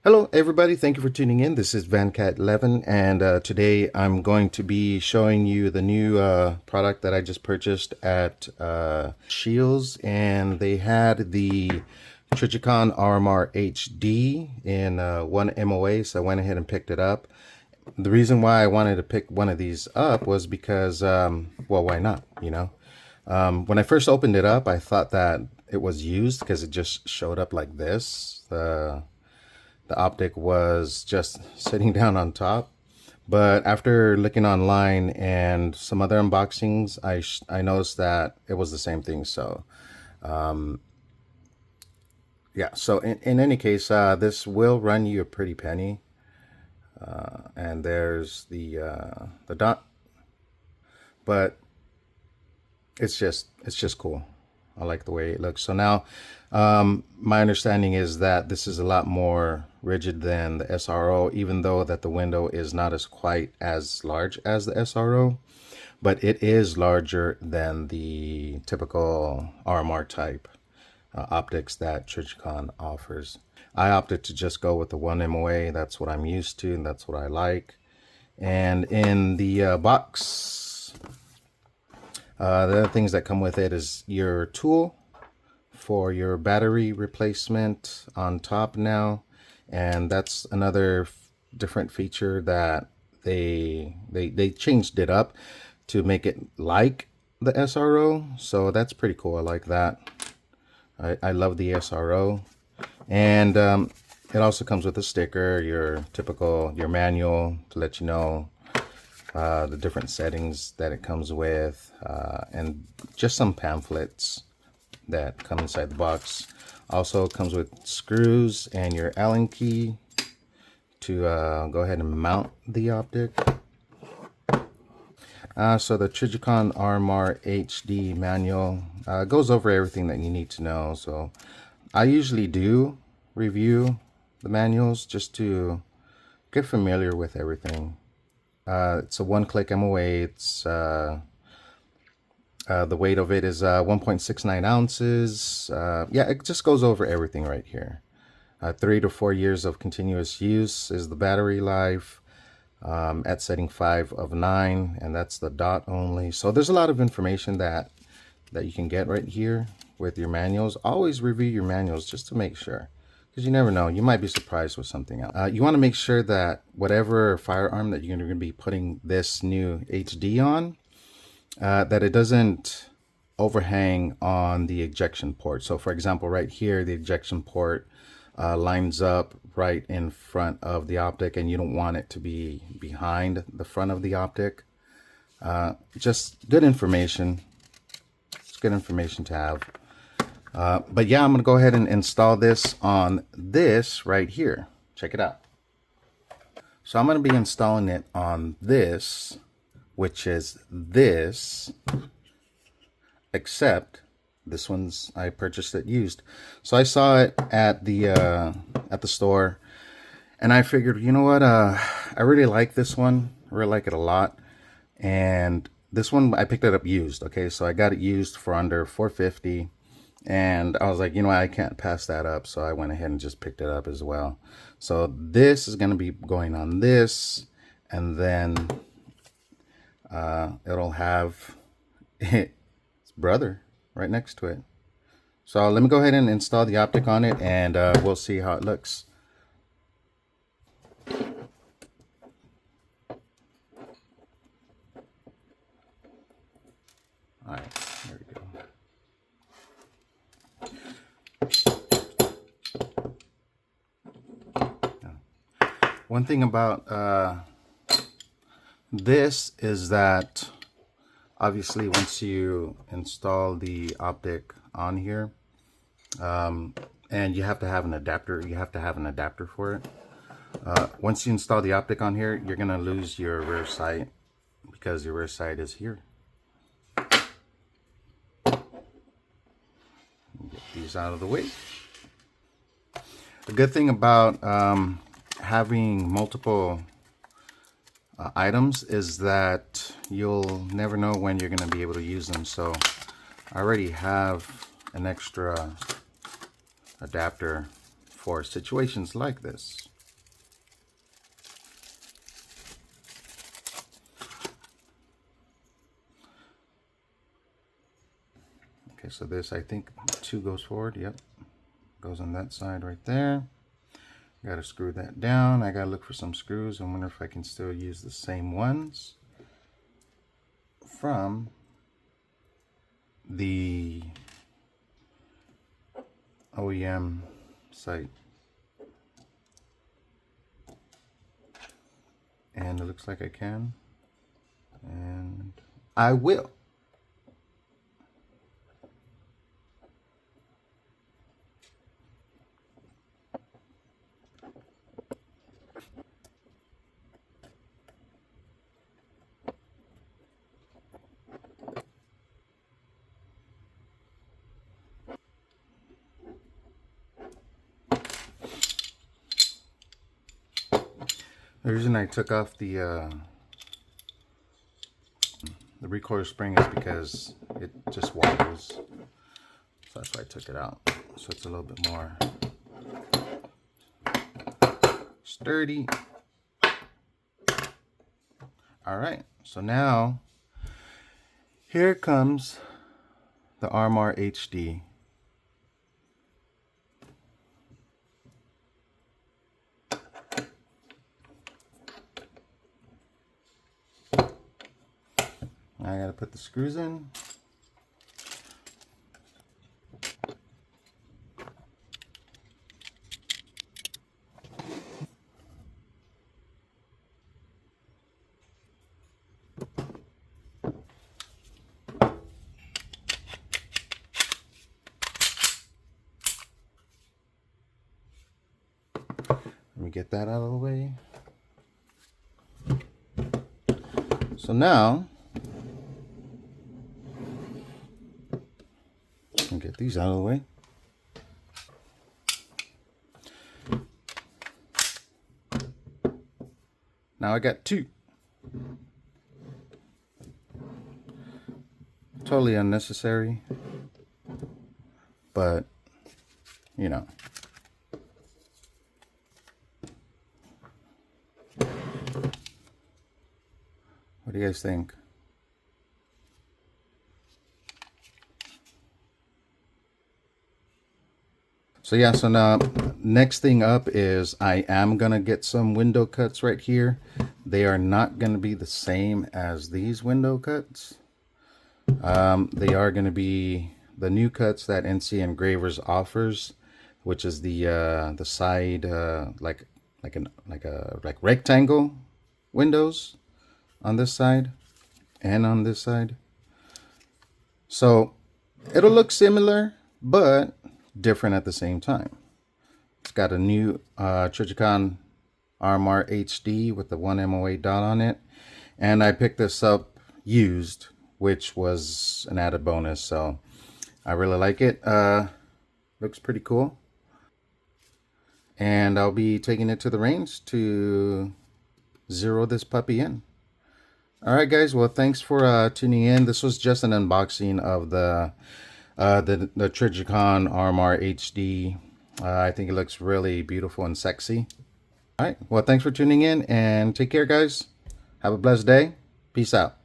Hello everybody, thank you for tuning in. This is VanCat11 and today I'm going to be showing you the new product that I just purchased at Shields, and they had the Trijicon RMR HD in 1 MOA, so I went ahead and picked it up. The reason why I wanted to pick one of these up was because, well, why not, you know? When I first opened it up, I thought that it was used because it just showed up like this. The Optic was just sitting down on top, but after looking online and some other unboxings, I noticed that it was the same thing. So yeah, so in any case, this will run you a pretty penny, and there's the dot, but it's just cool. I like the way it looks. So now, my understanding is that this is a lot more rigid than the SRO, even though that the window is not as quite as large as the SRO, but it is larger than the typical RMR type optics that Trijicon offers. I opted to just go with the 1 MOA. That's what I'm used to, and that's what I like. And in the box, the other things that come with it is your tool for your battery replacement on top now, and that's another different feature that they changed it up to make it like the SRO, so that's pretty cool. I like that. I love the SRO, and it also comes with a sticker, your manual to let you know the different settings that it comes with, and just some pamphlets that come inside the box. Also comes with screws and your Allen key to go ahead and mount the Optic. So the Trijicon RMR HD manual goes over everything that you need to know. So I usually do review the manuals just to get familiar with everything. It's a one-click MOA. It's the weight of it is 1.69 ounces. Yeah, it just goes over everything right here. 3 to 4 years of continuous use is the battery life, at setting 5 of 9, and that's the dot only. So there's a lot of information that you can get right here with your manuals. Always review your manuals just to make sure, because you never know, you might be surprised with something else. You want to make sure that whatever firearm that you're going to be putting this new HD on, that it doesn't overhang on the ejection port. So for example, right here, the ejection port lines up right in front of the Optic, and you don't want it to be behind the front of the Optic. Just good information. It's good information to have. But yeah, I'm going to go ahead and install this on this right here. Check it out. So I'm going to be installing it on this, which is this, except this one's, I purchased it used. So I saw it at the store, and I figured, you know what, I really like this one. I really like it a lot. And this one, I picked it up used. Okay, so I got it used for under $450, and I was like, you know what, I can't pass that up. So I went ahead and just picked it up as well. So this is going to be going on this, and then it'll have its brother right next to it. So let me go ahead and install the Optic on it, and we'll see how it looks. All right, there we go. One thing about this is that obviously once you install the Optic on here, and you have to have an adapter, for it. Once you install the Optic on here, you're gonna lose your rear sight, because your rear sight is here. Get these out of the way. The good thing about having multiple items is that you'll never know when you're going to be able to use them. So I already have an extra adapter for situations like this. Okay, so this, I think 2 goes forward. Yep, goes on that side right there. Got to screw that down. I got to look for some screws. I wonder if I can still use the same ones from the OEM site. And it looks like I can. And I will. The reason I took off the recoil spring is because it just wobbles. So that's why I took it out. So it's a little bit more sturdy. All right, so now here comes the RMR HD. I gotta put the screws in. Let me get that out of the way. So now, I'll get these out of the way. Now I got 2. Totally unnecessary, but you know. What do you guys think? So yeah, so now next thing up is I am gonna get some window cuts right here. They are not gonna be the same as these window cuts. They are gonna be the new cuts that NC Engravers offers, which is the side like rectangle windows on this side and on this side. So it'll look similar, but different at the same time. It's got a new Trijicon RMR HD with the 1 MOA dot on it, and I picked this up used, which was an added bonus, so I really like it. Looks pretty cool, and I'll be taking it to the range to zero this puppy in. All right, guys, well, thanks for tuning in. This was just an unboxing of the Trijicon RMR HD. I think it looks really beautiful and sexy. All right, well, thanks for tuning in, and take care, guys. Have a blessed day. Peace out.